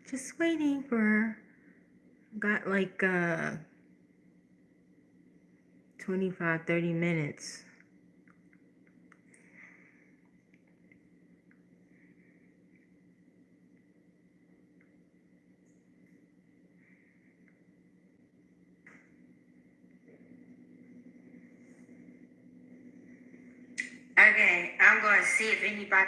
Just waiting for, got like 25, 30 minutes. Okay, I'm going to see if anybody...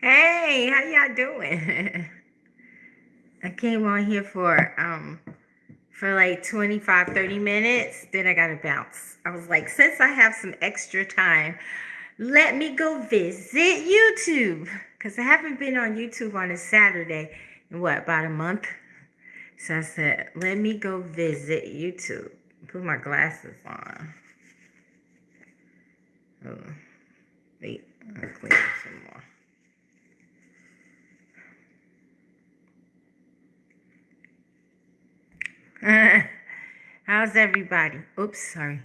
Hey, how y'all doing? I came on here for like 25, 30 minutes. Then I gotta bounce. I was like, since I have some extra time, let me go visit YouTube. Because I haven't been on YouTube on a Saturday in what, about a month? So I said, let me go visit YouTube. Put my glasses on. Oh, wait, I'll clean up some more. How's everybody? Oops, sorry.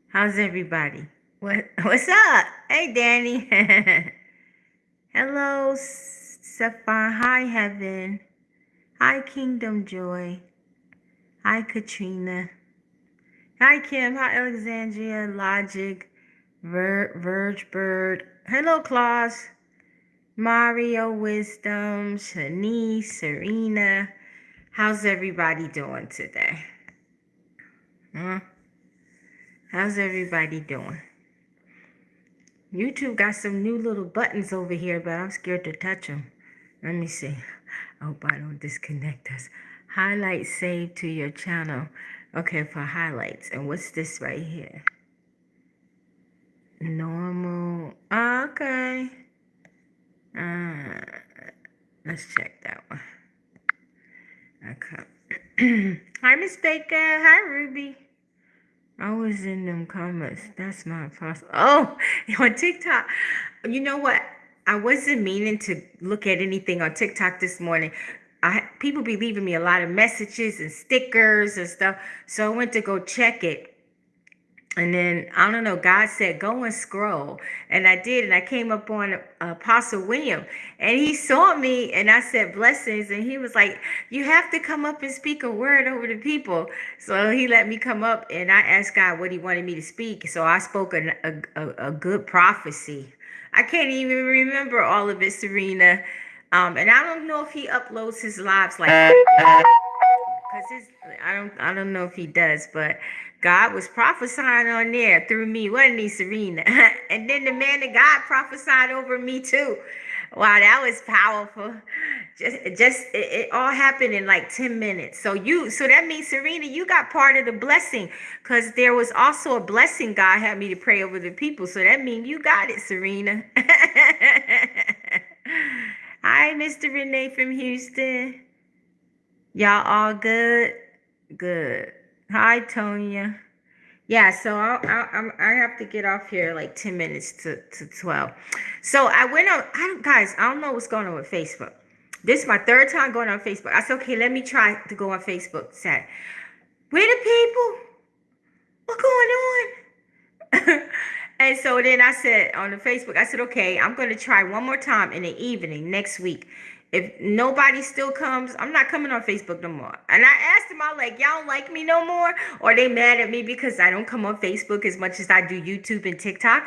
How's everybody? What's up? Hey, Danny. Hello, Stefan. Hi, Heaven. Hi, Kingdom Joy. Hi, Katrina. Hi, Kim. Hi, Alexandria. Logic. Verge Bird. Hello, Claus. Mario Wisdom. Shanice. Serena. How's everybody doing today? How's everybody doing? YouTube got some new little buttons over here, but I'm scared to touch them. Let me see. I hope I don't disconnect us. Highlights saved to your channel. Okay, for highlights. And what's this right here? Normal. Okay. Let's check that one. Okay. Hi, Miss Baker. Hi, Ruby. I was in them comments. That's not possible. Oh, on TikTok. You know what? I wasn't meaning to look at anything on TikTok this morning. People be leaving me a lot of messages and stickers and stuff. So I went to go check it. And then, I don't know, God said, go and scroll. And I did, and I came up on Apostle William. And he saw me, and I said, blessings. And he was like, you have to come up and speak a word over the people. So he let me come up, and I asked God what he wanted me to speak. So I spoke a good prophecy. I can't even remember all of it, Serena. And I don't know if he uploads his lives like that. Because I don't know if he does, but God was prophesying on there through me, wasn't he, Serena? And then the man of God prophesied over me too. Wow, that was powerful. It all happened in like 10 minutes. So that means, Serena, you got part of the blessing, because there was also a blessing God had me to pray over the people. So that means you got it, Serena. Hi, Mr. Renee from Houston. Y'all all good? Good. Hi, Tonya. Yeah, so I have to get off here like 10 minutes to 12. So I went on, guys, I don't know what's going on with Facebook. This is my third time going on Facebook. I said, okay, let me try to go on Facebook. Said, where the people? What's going on? And so then I said on the Facebook, I said, okay, I'm going to try one more time in the evening next week. If nobody still comes, I'm not coming on Facebook no more. And I asked them, I like, y'all don't like me no more? Or they mad at me because I don't come on Facebook as much as I do YouTube and TikTok?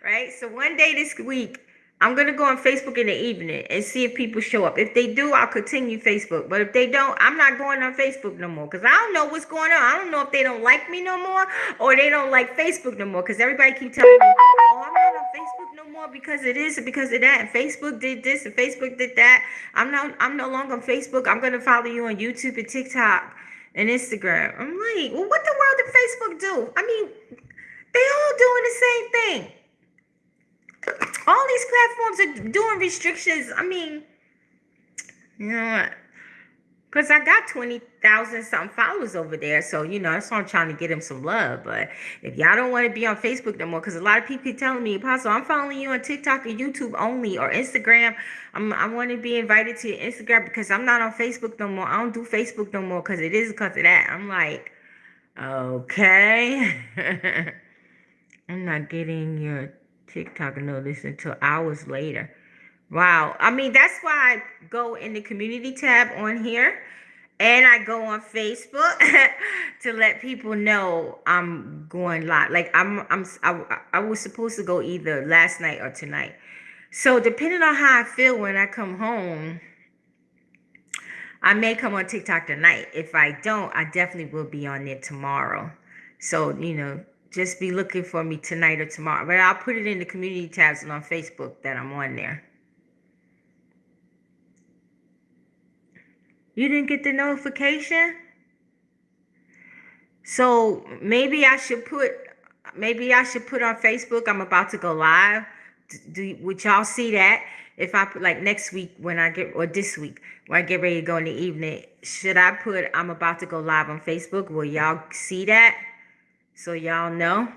Right? So one day this week, I'm going to go on Facebook in the evening and see if people show up. If they do, I'll continue Facebook. But if they don't, I'm not going on Facebook no more, because I don't know what's going on. I don't know if they don't like me no more or they don't like Facebook no more, because everybody keep telling me, oh, I'm not on Facebook no more more because it is and because of that. And Facebook did this and Facebook did that. I'm no longer on Facebook. I'm gonna follow you on YouTube and TikTok and Instagram. I'm like, well, what the world did Facebook do? I mean, they all doing the same thing. All these platforms are doing restrictions. I mean, you know what? Because I got 20,000 something followers over there. So, that's why I'm trying to get them some love. But if y'all don't want to be on Facebook no more, because a lot of people keep telling me, Apostle, I'm following you on TikTok and YouTube only or Instagram. I want to be invited to your Instagram because I'm not on Facebook no more. I don't do Facebook no more because it is because of that. I'm like, okay. I'm not getting your TikTok notice until hours later. Wow. I mean, that's why I go in the community tab on here and I go on Facebook to let people know I'm going live. Like I was supposed to go either last night or tonight. So depending on how I feel when I come home, I may come on TikTok tonight. If I don't, I definitely will be on it tomorrow. So, just be looking for me tonight or tomorrow. But I'll put it in the community tabs and on Facebook that I'm on there. You didn't get the notification? So maybe I should put on Facebook, I'm about to go live. Would y'all see that? If I put like next week or this week when I get ready to go in the evening, should I put I'm about to go live on Facebook? Will y'all see that? So y'all know.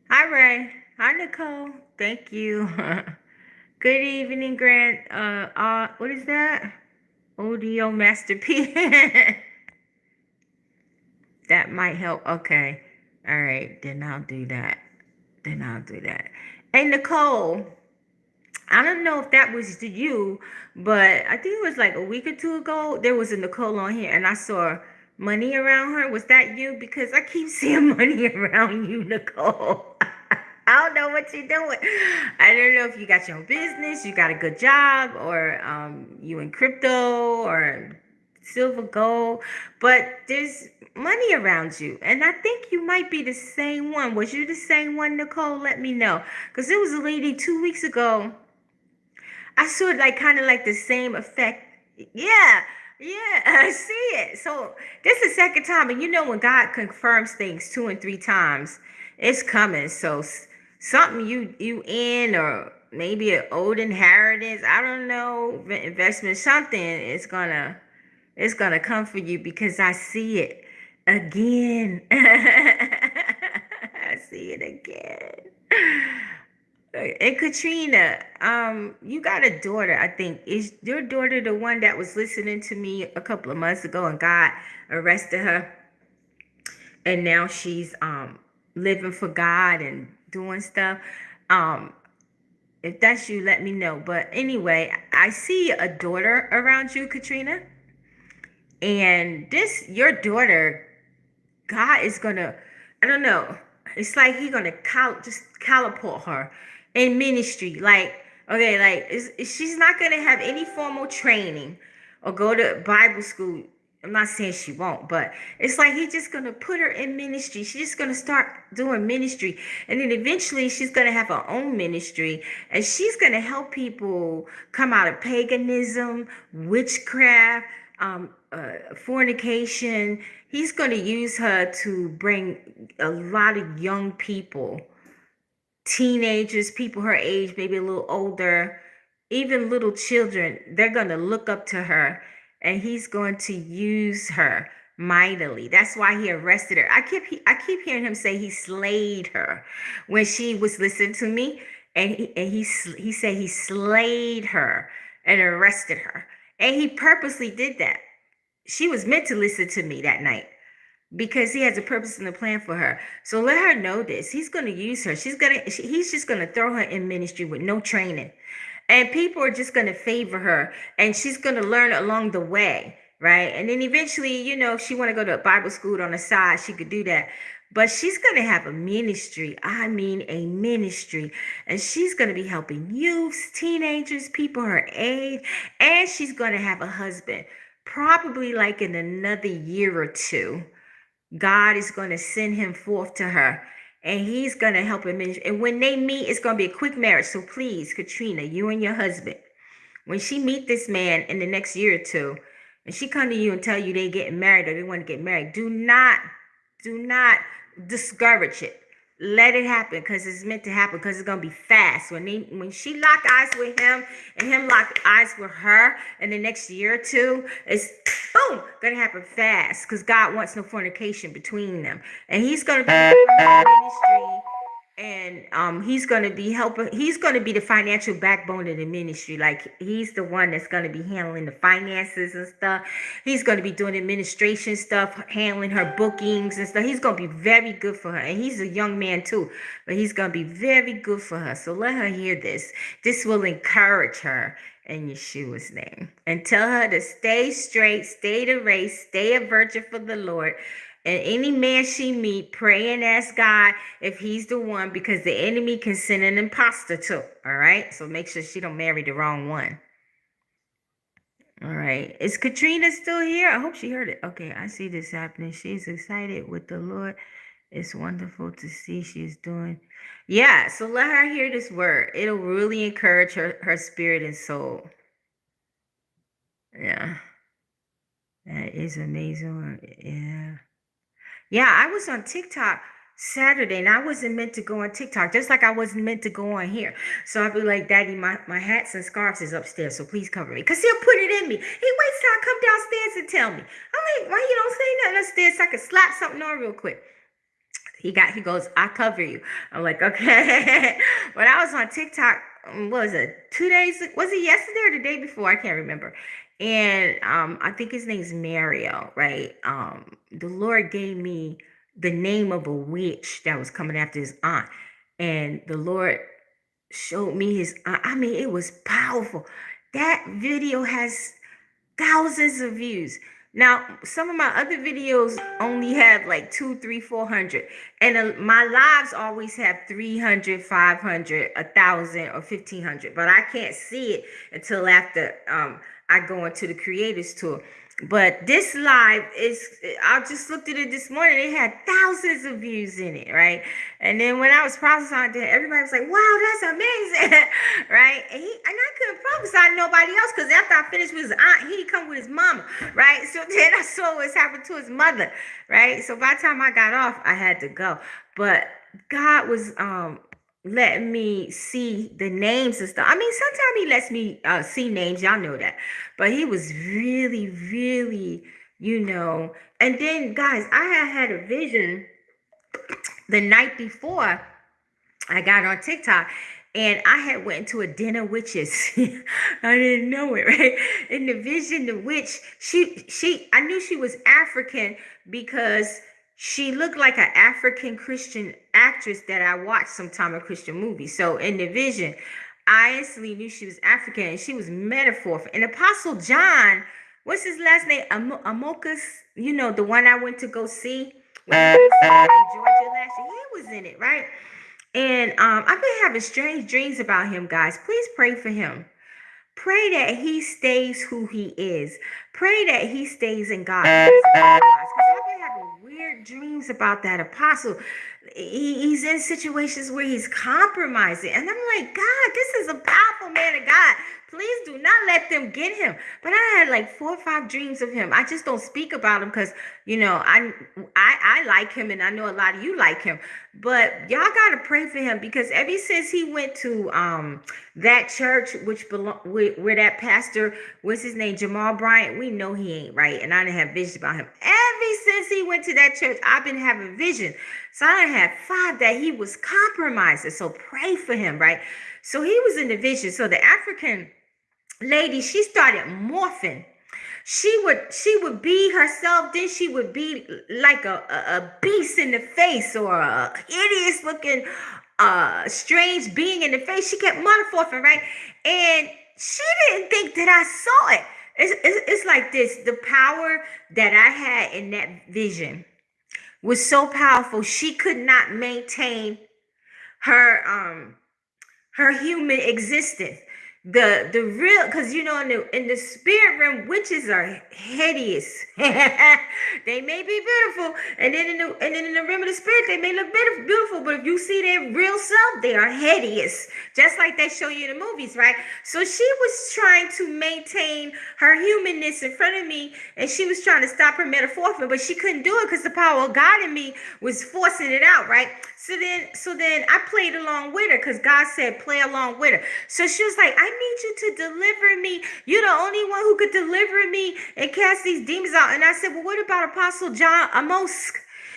Hi Ray. Hi Nicole. Thank you. Good evening, Grant. What is that? Audio Master P. That might help. Okay. All right. Then I'll do that. Hey, Nicole. I don't know if that was to you, but I think it was like a week or two ago. There was a Nicole on here, and I saw money around her. Was that you? Because I keep seeing money around you, Nicole. I don't know what you're doing. I don't know if you got your own business, you got a good job, or you in crypto or silver, gold, but there's money around you. And I think you might be the same one. Was you the same one, Nicole? Let me know. Because there was a lady 2 weeks ago. I saw it like kind of like the same effect. Yeah, I see it. So this is the second time. And when God confirms things 2 and 3 times, it's coming. So something you in, or maybe an old inheritance, I don't know, investment, something is gonna come for you because I see it again. I see it again. And Katrina, you got a daughter, I think. Is your daughter the one that was listening to me a couple of months ago and God arrested her? And now she's living for God and doing stuff. If that's you, let me know. But anyway, I see a daughter around you, Katrina. And your daughter, God is gonna, I don't know, it's like He's gonna just catapult her in ministry. Like, okay, like she's not gonna have any formal training or go to Bible school. I'm not saying she won't, but it's like He's just gonna put her in ministry. She's just gonna start doing ministry, and then eventually she's gonna have her own ministry, and she's gonna help people come out of paganism, witchcraft, fornication. He's going to use her to bring a lot of young people, teenagers, people her age, maybe a little older, even little children. They're going to look up to her, and He's going to use her mightily. That's why He arrested her. I keep hearing Him say He slayed her when she was listening to me, and he said He slayed her and arrested her. And He purposely did that. She was meant to listen to me that night because He has a purpose and a plan for her. So let her know this. He's going to use her. He's just going to throw her in ministry with no training. And people are just going to favor her. And she's going to learn along the way, right? And then eventually, if she want to go to a Bible school on the side, she could do that. But she's going to have a ministry. I mean, a ministry. And she's going to be helping youths, teenagers, people her age. And she's going to have a husband. Probably like in another year or two, God is going to send him forth to her. and he's gonna help him. And when they meet, it's gonna be a quick marriage. So please, Katrina, you and your husband, when she meet this man in the next year or two, and she come to you and tell you they getting married or they want to get married, do not discourage it. Let it happen, because it's meant to happen, because it's gonna be fast. When she lock eyes with him and him lock eyes with her in the next year or two, it's boom gonna happen fast, because God wants no fornication between them. And he's gonna be helping her ministry, and he's gonna be helping. He's gonna be the financial backbone of the ministry. Like, he's the one that's gonna be handling the finances and stuff. He's gonna be doing administration stuff, handling her bookings and stuff. He's gonna be very good for her, and he's a young man too, but he's gonna be very good for her. So let her hear this. This will encourage her in Yeshua's name, and tell her to stay straight, stay the race, stay a virgin for the Lord. And any man she meet, pray and ask God if he's the one, because the enemy can send an imposter too. All right. So make sure she don't marry the wrong one. All right. Is Katrina still here? I hope she heard it. Okay. I see this happening. She's excited with the Lord. It's wonderful to see she's doing. Yeah. So let her hear this word. It'll really encourage her spirit and soul. Yeah. That is amazing. Yeah. Yeah, I was on TikTok Saturday, and I wasn't meant to go on TikTok, just like I wasn't meant to go on here. So I'll be like, Daddy, my hats and scarves is upstairs, so please cover me. Because he'll put it in me. He waits till I come downstairs and tell me. I'm like, why you don't say nothing upstairs so I can slap something on real quick? He goes, I cover you. I'm like, okay. But I was on TikTok, what was it, 2 days? Was it yesterday or the day before? I can't remember. And I think his name's Mario, right? The Lord gave me the name of a witch that was coming after his aunt. And the Lord showed me his aunt. I mean, it was powerful. That video has thousands of views. Now, some of my other videos only have like 200, 300, 400. And my lives always have 300, 500, 1,000, or 1,500. But I can't see it until after I go into the creators tour. But this live I just looked at it this morning. It had thousands of views in it, right? And then when I was prophesying to everybody was like, wow, that's amazing, right? And I couldn't prophesy to nobody else, because after I finished with his aunt, he'd come with his mama, right? So then I saw what's happened to his mother, right? So by the time I got off, I had to go. But God was letting me see the names and stuff. I mean, sometimes he lets me see names. Y'all know that. But he was really, really, And then, guys, I had a vision the night before I got on TikTok. And I had went into a den of witches. I didn't know it, right? In the vision, the witch, I knew she was African because she looked like an African Christian actress that I watched sometime in Christian movies. So in the vision, I instantly knew she was African, and she was metaphor. And Apostle John, what's his last name? Amokus, the one I went to go see when he was in Georgia last year. He was in it, right? And I've been having strange dreams about him, guys. Please pray for him. Pray that he stays who he is. Pray that he stays in God. Because I've been having weird dreams about that apostle. He's in situations where he's compromising. And I'm like, God, this is a powerful man of God. Please do not let them get him. But I had like 4 or 5 dreams of him. I just don't speak about him because, I like him, and I know a lot of you like him. But y'all got to pray for him, because ever since he went to that church, where that pastor, what's his name, Jamal Bryant, we know he ain't right. And I didn't have vision about him. Ever since he went to that church, I've been having vision. So I had 5 that he was compromising. So pray for him, right? So he was in the vision. So the African lady, she started morphing. She would be herself, then she would be like a beast in the face, or a hideous looking strange being in the face. She kept metamorphing, right? And she didn't think that I saw it. It's like this. The power that I had in that vision was so powerful. She could not maintain her human existence. the real, because you know, in the spirit realm, witches are hideous. They may be beautiful, and then in the realm of the spirit, they may look beautiful. But if you see their real self, they are hideous, just like they show you in the movies, right? So she was trying to maintain her humanness in front of me, and she was trying to stop her metamorphosis, but she couldn't do it because the power of God in me was forcing it out, right? So then I played along with her because God said play along with her. So she was like, I need you to deliver me. You're the only one who could deliver me and cast these demons out. And I said, well, what about Apostle John Amos?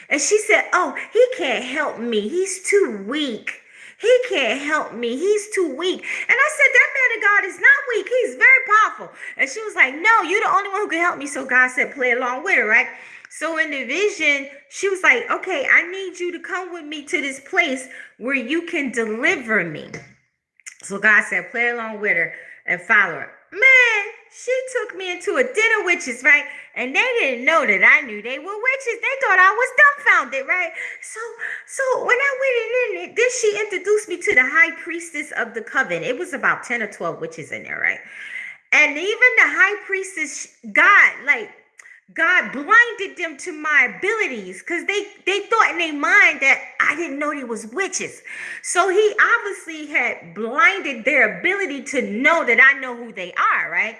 And she said, oh, he can't help me. He's too weak. He can't help me. He's too weak. And I said, that man of God is not weak. He's very powerful. And she was like, no, you're the only one who can help me. So God said, play along with her, right? So in the vision, she was like, okay, I need you to come with me to this place where you can deliver me. So God said, play along with her and follow her. Man, she took me into a den of witches, right? And they didn't know that I knew they were witches. They thought I was dumbfounded, right? So when I went in, then she introduced me to the high priestess of the coven. It was about 10 or 12 witches in there, right? And even the high priestess, God blinded them to my abilities because they thought in their mind that I didn't know they was witches. So he obviously had blinded their ability to know that I know who they are, right?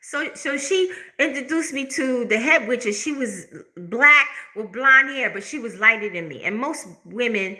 So she introduced me to the head witch. She was black with blonde hair, but she was lighter than me. And most women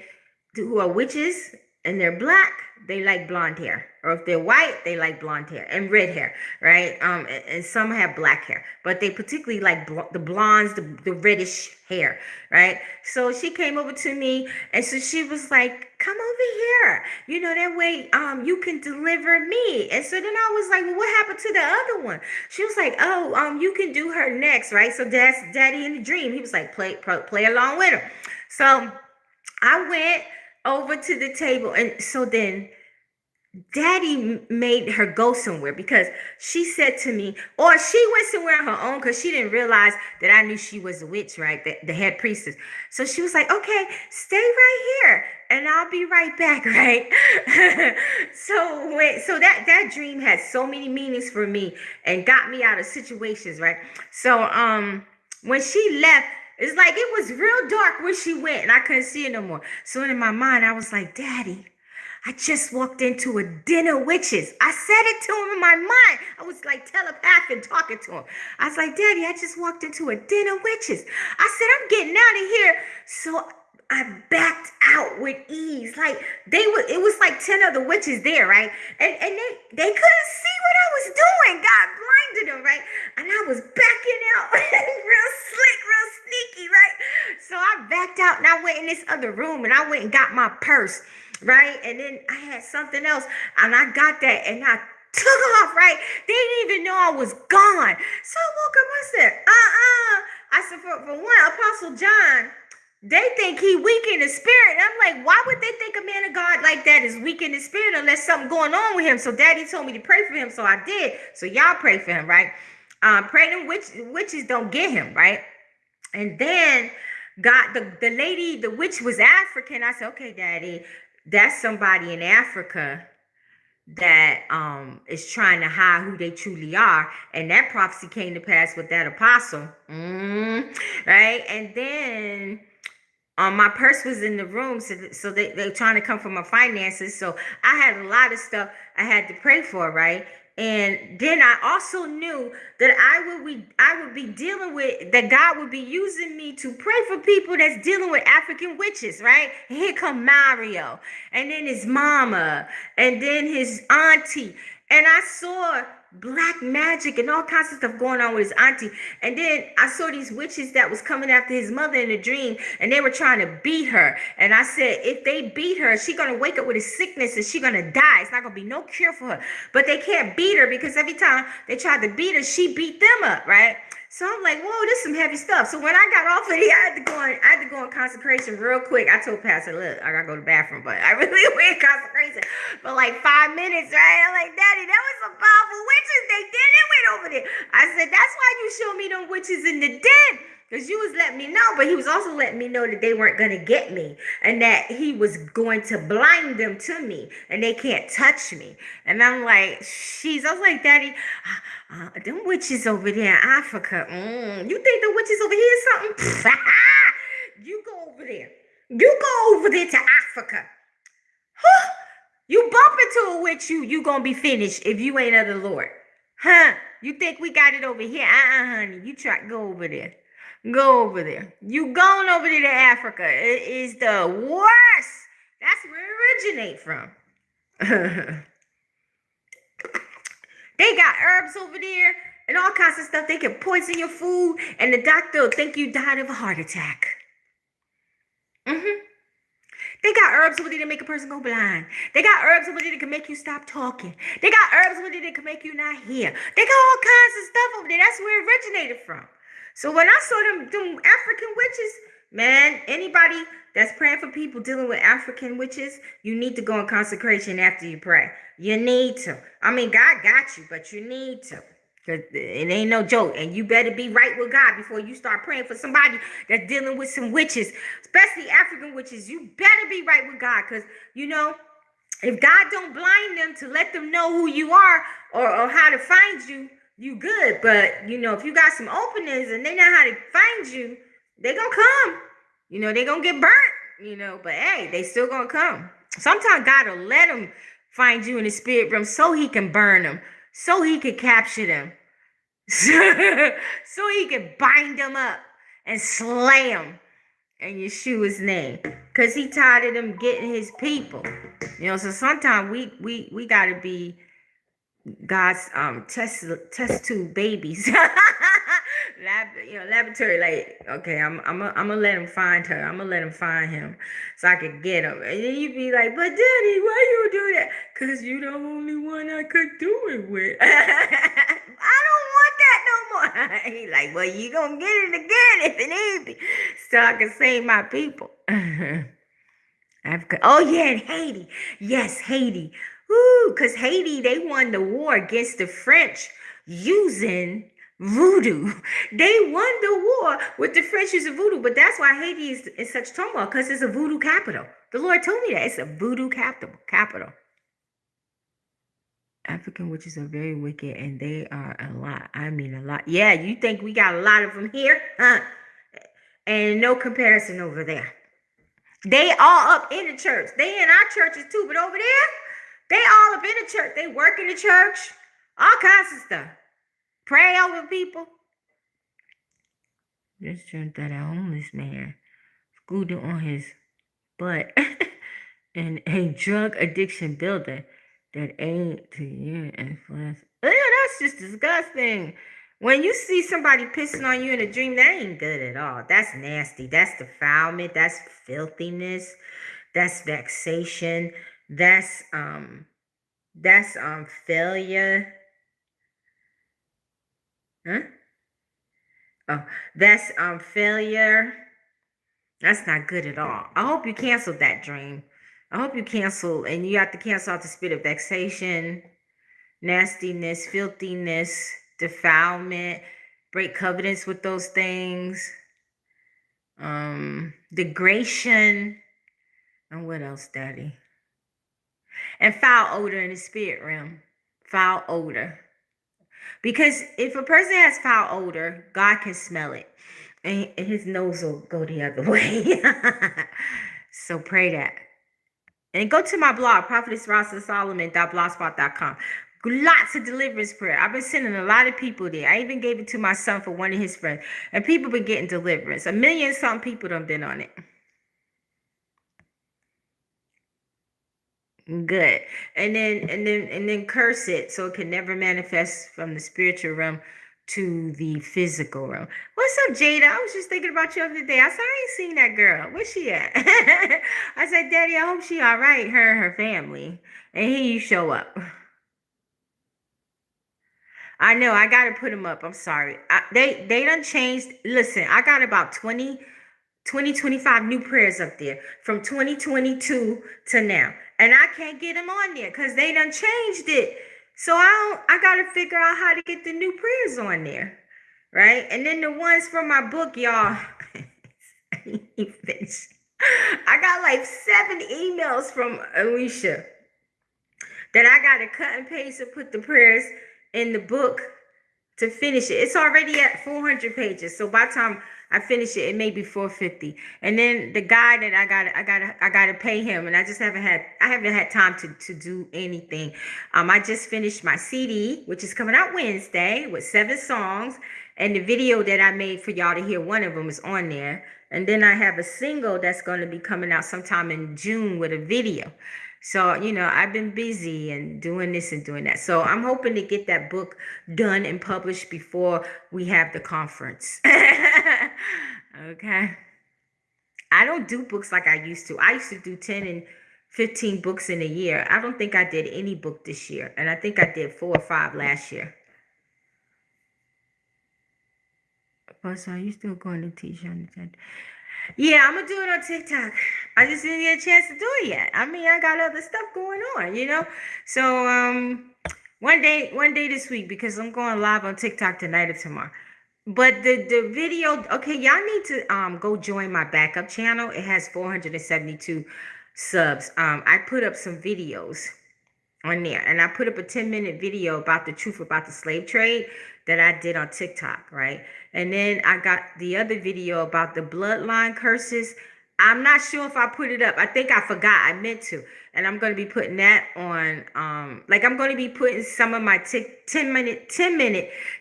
who are witches and they're black, they like blonde hair. Or if they're white, they like blonde hair and red hair, right? And some have black hair, but they particularly like the blondes, the reddish hair, right? So she came over to me, and so she was like, come over here. You know, that way you can deliver me. And so then I was like, well, what happened to the other one? She was like, oh, you can do her next, right? So that's Daddy in the dream. He was like, play along with her. So I went over to the table, and so then Daddy made her go somewhere because she said to me, or she went somewhere on her own because she didn't realize that I knew she was a witch, right? The head priestess. So she was like, okay, stay right here and I'll be right back, right? So that dream had so many meanings for me and got me out of situations, right? So when she left, it's like it was real dark where she went and I couldn't see her no more. So in my mind, I was like, Daddy, I just walked into a den of witches. I said it to him in my mind. I was like telepathic talking to him. I was like, Daddy, I just walked into a den of witches. I said, I'm getting out of here. So I backed out with ease. Like it was like 10 other witches there, right? And they couldn't see what I was doing. God blinded them, right? And I was backing out real slick, real sneaky, right? So I backed out and I went in this other room and I went and got my purse. Right? And then I had something else and I got that and I took off, right? They didn't even know I was gone. So I woke up, I said, I said, for one, Apostle John, they think he weak in the spirit. And I'm like, why would they think a man of God like that is weak in the spirit unless something going on with him? So Daddy told me to pray for him. So I did. So y'all pray for him, right? Pray them witches don't get him, right? And then God, the lady, the witch was African. I said, okay, Daddy, that's somebody in Africa that is trying to hide who they truly are. And that prophecy came to pass with that apostle. Right? And then my purse was in the room. So they're trying to come for my finances. So I had a lot of stuff I had to pray for, right? And then I also knew that I would be dealing with, that God would be using me to pray for people that's dealing with African witches, right? And here come Mario, and then his mama, and then his auntie. And I saw black magic and all kinds of stuff going on with his auntie. And then I saw these witches that was coming after his mother in a dream, and they were trying to beat her. And I said, if they beat her, she's going to wake up with a sickness and she's going to die. It's not going to be no cure for her. But they can't beat her because every time they tried to beat her, she beat them up, right? So I'm like, whoa, this is some heavy stuff. So when I got off of here, I had to go in consecration real quick. I told Pastor, look, I got to go to the bathroom, but I really went in consecration for like 5 minutes, right? I'm like, Daddy, that was some powerful witches. They went over there. I said, that's why you showed me them witches in the den. Because you was letting me know, but he was also letting me know that they weren't going to get me and that he was going to blind them to me and they can't touch me. And I'm like, sheesh. I was like, Daddy, them witches over there in Africa, you think the witches over here is something? You go over there. You go over there to Africa. You bump into a witch, you going to be finished if you ain't of the Lord. Huh? You think we got it over here? Honey. You try, go over there. Go over there. You going over there to Africa. It is the worst. That's where it originates from. They got herbs over there and all kinds of stuff. They can poison your food and the doctor will think you died of a heart attack. They got herbs over there to make a person go blind. They got herbs over there that can make you stop talking. They got herbs over there that can make you not hear. They got all kinds of stuff over there. That's where it originated from. So when I saw them African witches, man, anybody that's praying for people dealing with African witches, you need to go in consecration after you pray. You need to. I mean, God got you, but you need to. Because it ain't no joke. And you better be right with God before you start praying for somebody that's dealing with some witches, especially African witches. You better be right with God. Because, you know, if God don't blind them to let them know who you are or how to find you, you good. But, you know, if you got some openings and they know how to find you, they gonna come. You know, they gonna get burnt, you know. But, hey, they still gonna come. Sometimes God will let them find you in the spirit realm so he can burn them. So he could capture them. So he could bind them up and slay them in Yeshua's name. Because he tired of them getting his people. You know, so sometimes we got to be God's test tube babies. Laboratory, like, okay, I'm gonna let him find her. I'm gonna let him find him so I could get him. And then you be like, but Daddy, why you do that? Because you the only one I could do it with. I don't want that no more. He like, well, you gonna get it again if it need be, so I can save my people. Africa. Oh yeah, and Haiti. Yes, Haiti. Woo, because Haiti, they won the war against the French using voodoo. They won the war with the French using voodoo, but that's why Haiti is in such turmoil, because it's a voodoo capital. The Lord told me that. It's a voodoo capital. African witches are very wicked, and they are a lot. I mean, a lot. Yeah, you think we got a lot of them here? Huh? And no comparison over there. They all up in the church. They in our churches too, but over there, they all up in the church. They work in the church. All kinds of stuff. Pray over people. Just turned that a homeless man scooted on his butt in a drug addiction building that aimed to influence. Yeah, that's just disgusting. When you see somebody pissing on you in a dream, that ain't good at all. That's nasty. That's defilement. That's filthiness. That's vexation. That's failure. Huh? Oh, that's failure. That's not good at all. I hope you canceled that dream. I hope you cancel, and you have to cancel out the spirit of vexation, nastiness, filthiness, defilement, break covenants with those things, degradation, and what else, Daddy? And foul odor in the spirit realm. Foul odor. Because if a person has foul odor, God can smell it. And his nose will go the other way. So pray that. And go to my blog, Prophetess Rosalind Solomon.blogspot.com. Lots of deliverance prayer. I've been sending a lot of people there. I even gave it to my son for one of his friends. And people been getting deliverance. 1 million some people done been on it. Good. And then curse it so it can never manifest from the spiritual realm to the physical realm. What's up, Jada? I was just thinking about you the other day. I said, I ain't seen that girl. Where's she at? I said, Daddy, I hope she all right, her and her family. And here you show up. I know, I got to put them up. I'm sorry. They done changed. Listen, I got about 25 new prayers up there from 2022 to now. And I can't get them on there because they done changed it. So I got to figure out how to get the new prayers on there. right? And then the ones from my book, y'all. I got like 7 emails from Alicia that I got to cut and paste and put the prayers in the book to finish it. It's already at 400 pages. So by the time I finish it, it may be 450. And then the guy that I gotta pay him, and I haven't had time to do anything. I just finished my CD, which is coming out Wednesday with 7 songs, and the video that I made for y'all to hear, one of them is on there. And then I have a single that's going to be coming out sometime in June with a video. So, I've been busy and doing this and doing that. So I'm hoping to get that book done and published before we have the conference. Okay. I don't do books like I used to. I used to do 10 and 15 books in a year. I don't think I did any book this year. And I think I did 4 or 5 last year. Plus, are you still going to teach on the 10th? Yeah, I'm going to do it on TikTok. I just didn't get a chance to do it yet. I mean, I got other stuff going on, So, one day this week, because I'm going live on TikTok tonight or tomorrow. But the video, okay, y'all need to go join my backup channel. It has 472 subs. I put up some videos on there, and I put up a 10-minute video about the truth about the slave trade that I did on TikTok, right? And then I got the other video about the bloodline curses. I'm not sure if I put it up. I think I forgot. I meant to. And I'm going to be putting that on, I'm going to be putting some of my 10-minute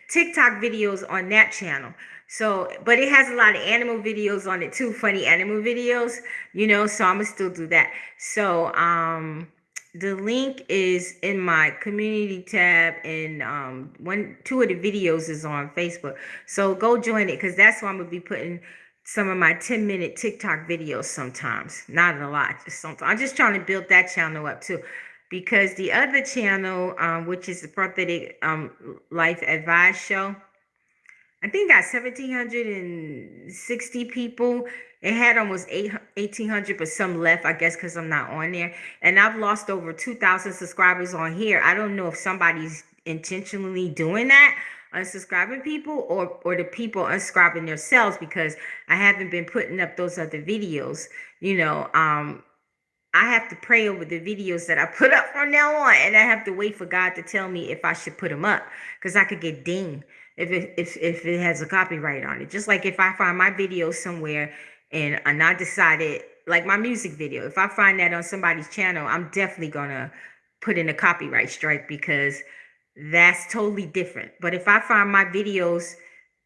TikTok videos on that channel. So, but it has a lot of animal videos on it too, funny animal videos, so I'm going to still do that. So, the link is in my community tab, and 2 of the videos is on Facebook. So go join it, because that's where I'm going to be putting some of my 10-minute TikTok videos sometimes. Not a lot, just sometimes. I'm just trying to build that channel up too, because the other channel, which is the Prophetic Life Advice Show, I think got 1,760 people. It had almost 1,800, but some left, I guess, because I'm not on there. And I've lost over 2,000 subscribers on here. I don't know if somebody's intentionally doing that, unsubscribing people, or the people unsubscribing themselves, because I haven't been putting up those other videos. I have to pray over the videos that I put up from now on, and I have to wait for God to tell me if I should put them up, because I could get dinged if it has a copyright on it. Just like if I find my video somewhere and I decided, like my music video, if I find that on somebody's channel, I'm definitely gonna put in a copyright strike, because that's totally different. But if I find my videos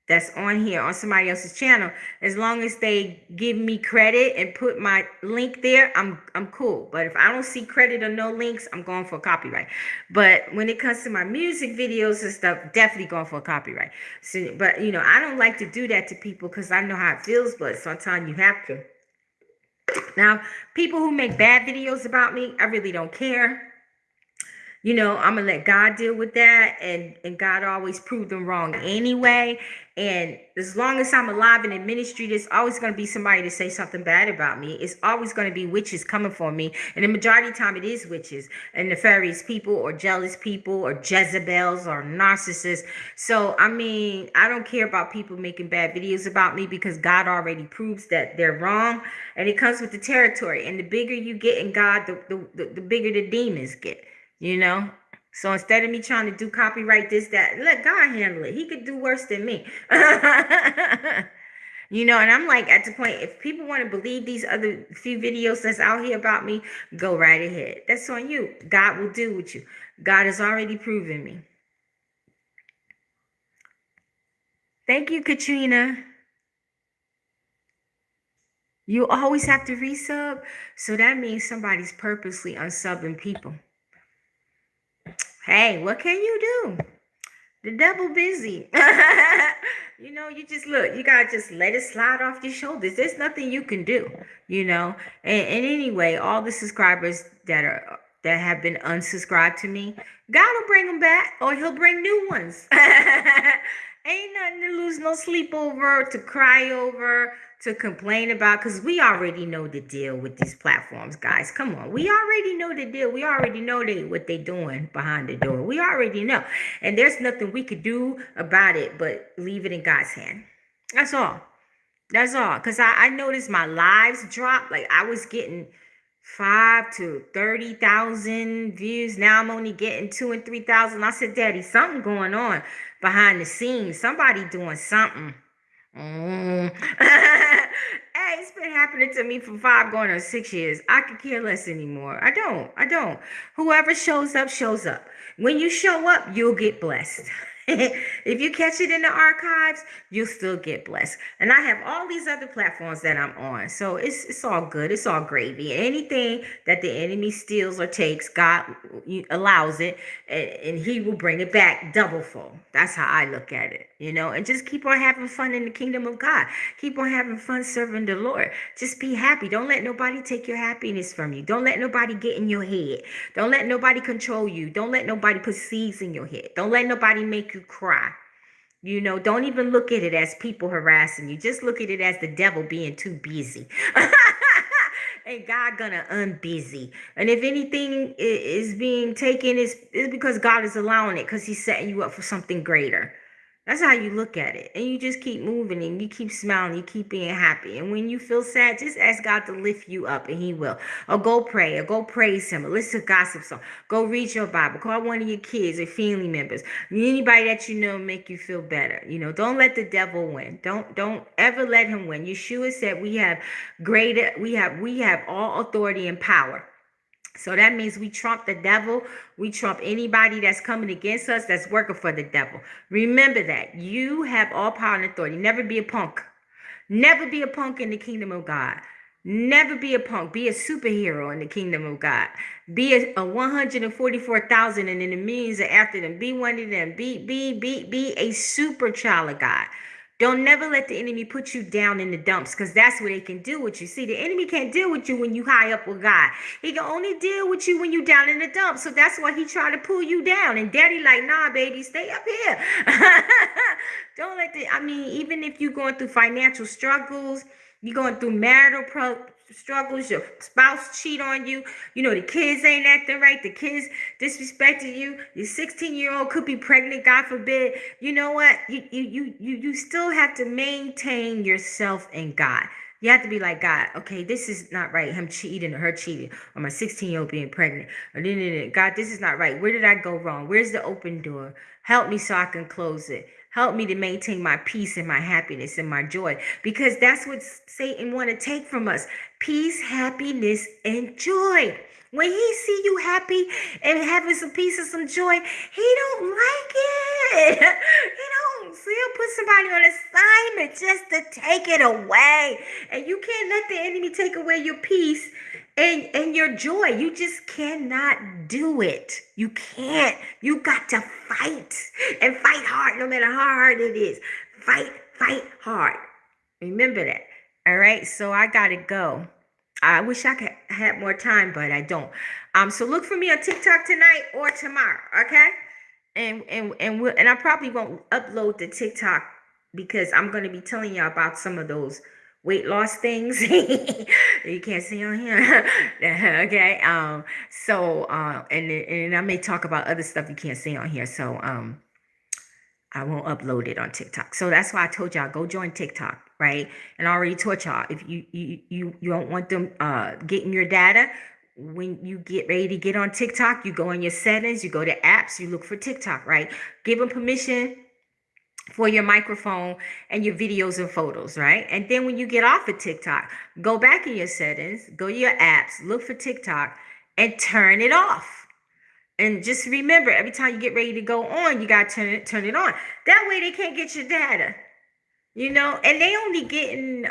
that's on here on somebody else's channel, as long as they give me credit and put my link there, I'm cool. But if I don't see credit or no links, I'm going for copyright. But when it comes to my music videos and stuff, definitely going for copyright. So, but I don't like to do that to people, because I know how it feels, but sometimes you have to. Now, people who make bad videos about me, I really don't care. I'm going to let God deal with that, and God always proved them wrong anyway. And as long as I'm alive and in ministry, there's always going to be somebody to say something bad about me. It's always going to be witches coming for me. And the majority of the time, it is witches and nefarious people, or jealous people, or Jezebels, or narcissists. So, I mean, I don't care about people making bad videos about me, because God already proves that they're wrong. And it comes with the territory. And the bigger you get in God, the bigger the demons get. So instead of me trying to do copyright this, that, let God handle it. He could do worse than me. And I'm like, at the point, if people want to believe these other few videos that's out here about me, go right ahead. That's on you. God will deal with you. God has already proven me. Thank you, Katrina. You always have to resub. So that means somebody's purposely unsubbing people. Hey, what can you do? The devil busy. You just look, you gotta just let it slide off your shoulders. There's nothing you can do, And anyway, all the subscribers that have been unsubscribed to me, God will bring them back, or he'll bring new ones. Ain't nothing to lose no sleep over, to cry over, to complain about, because we already know the deal with these platforms, guys. Come on. We already know the deal. We already know what they're doing behind the door. We already know. And there's nothing we could do about it but leave it in God's hand. That's all. That's all. Because I noticed my lives dropped. Like I was getting 5 to 30,000 views. Now I'm only getting 2 and 3,000. I said, Daddy, something going on behind the scenes. Somebody doing something. Hey, it's been happening to me for 5 going on 6 years. I could care less anymore. I don't. Whoever shows up, shows up. When you show up, you'll get blessed. If you catch it in the archives, you'll still get blessed. And I have all these other platforms that I'm on. So it's all good. It's all gravy. Anything that the enemy steals or takes, God allows it, and he will bring it back double full. That's how I look at it, and just keep on having fun in the kingdom of God. Keep on having fun serving the Lord. Just be happy. Don't let nobody take your happiness from you. Don't let nobody get in your head. Don't let nobody control you. Don't let nobody put seeds in your head. Don't let nobody make you cry. Don't even look at it as people harassing you. Just look at it as the devil being too busy. And God gonna unbusy. And if anything is being taken, it's because God is allowing it, because he's setting you up for something greater. That's how you look at it. And you just keep moving and you keep smiling. You keep being happy. And when you feel sad, just ask God to lift you up, and he will. Or go pray, or go praise him, or listen to gossip song. Go read your Bible. Call one of your kids or family members. Anybody that make you feel better. Don't let the devil win. Don't ever let him win. Yeshua said we have all authority and power. So that means we trump the devil. We trump anybody that's coming against us, that's working for the devil. Remember that. You have all power and authority. Never be a punk. Never be a punk in the kingdom of God. Never be a punk. Be a superhero in the kingdom of God. Be a 144,000 and then the millions are after them. Be one of them. Be a super child of God. Don't never let the enemy put you down in the dumps, because that's what they can do with you. See, the enemy can't deal with you when you high up with God. He can only deal with you when you down in the dumps. So that's why he try to pull you down. And daddy like, nah, baby, stay up here. Don't let even if you're going through financial struggles, you're going through marital struggles, your spouse cheat on you, the kids ain't acting right, the kids disrespecting you, your 16-year-old could be pregnant, God forbid. You know what? You still have to maintain yourself in God. You have to be like, God, okay, this is not right. Him cheating or her cheating, or my 16-year-old being pregnant. Or God, this is not right. Where did I go wrong? Where's the open door? Help me so I can close it. Help me to maintain my peace and my happiness and my joy, because that's what Satan want to take from us. Peace, happiness, and joy. When he see you happy and having some peace and some joy, he don't like it. He don't. So he'll put somebody on assignment just to take it away. And you can't let the enemy take away your peace and your joy. You just cannot do it. You can't. You got to fight, and fight hard, no matter how hard it is. Fight hard. Remember that. All right. So I gotta go. I wish I could have more time, but I don't. So look for me on TikTok tonight or tomorrow. Okay. And I probably won't upload the TikTok, because I'm going to be telling y'all about some of those weight loss things you can't see on here. Okay. And I may talk about other stuff you can't see on here. So I won't upload it on TikTok. So that's why I told y'all, go join TikTok, right? And I already taught y'all, if you don't want them getting your data, when you get ready to get on TikTok, you go in your settings, you go to apps, you look for TikTok, right? Give them permission for your microphone and your videos and photos, right? And then when you get off of TikTok, go back in your settings, go to your apps, look for TikTok, and turn it off. And just remember, every time you get ready to go on, you got to turn it on. That way they can't get your data. And they only getting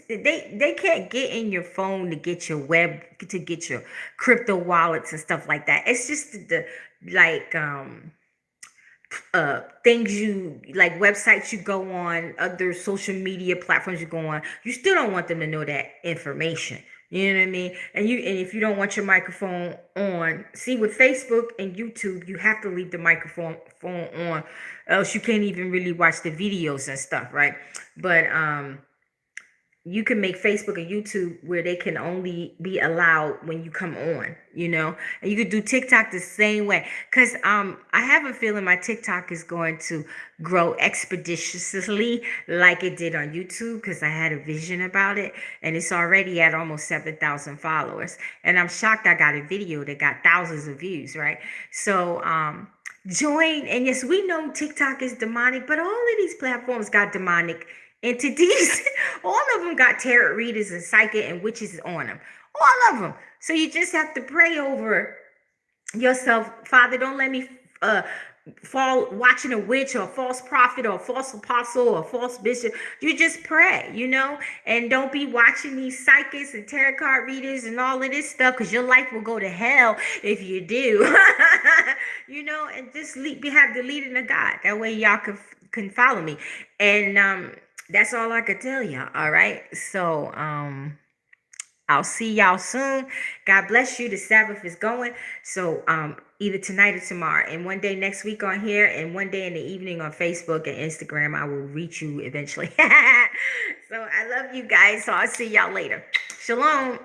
they can't get in your phone to get your web, to get your crypto wallets and stuff like that. It's just the things you like, websites you go on, other social media platforms you go on. You still don't want them to know that information. You know what I mean? And if you don't want your microphone on, see, with Facebook and YouTube, you have to leave the microphone on, else you can't even really watch the videos and stuff, right? But you can make Facebook and YouTube where they can only be allowed when you come on, and you could do TikTok the same way. Because I have a feeling my TikTok is going to grow expeditiously like it did on YouTube, because I had a vision about it, and it's already at almost 7,000 followers. And I'm shocked I got a video that got thousands of views, right? So join. And yes, we know TikTok is demonic, but all of these platforms got demonic entities. All of them got tarot readers and psychic and witches on them. All of them. So you just have to pray over yourself. Father, don't let me fall watching a witch or a false prophet or a false apostle or a false bishop. You just pray, and don't be watching these psychics and tarot card readers and all of this stuff, because your life will go to hell if you do. And just have the leading of God. That way y'all can follow me. And that's all I could tell y'all. All right. So I'll see y'all soon. God bless you. The Sabbath is going. So either tonight or tomorrow, and one day next week on here, and one day in the evening on Facebook and Instagram, I will reach you eventually. So I love you guys. So I'll see y'all later. Shalom.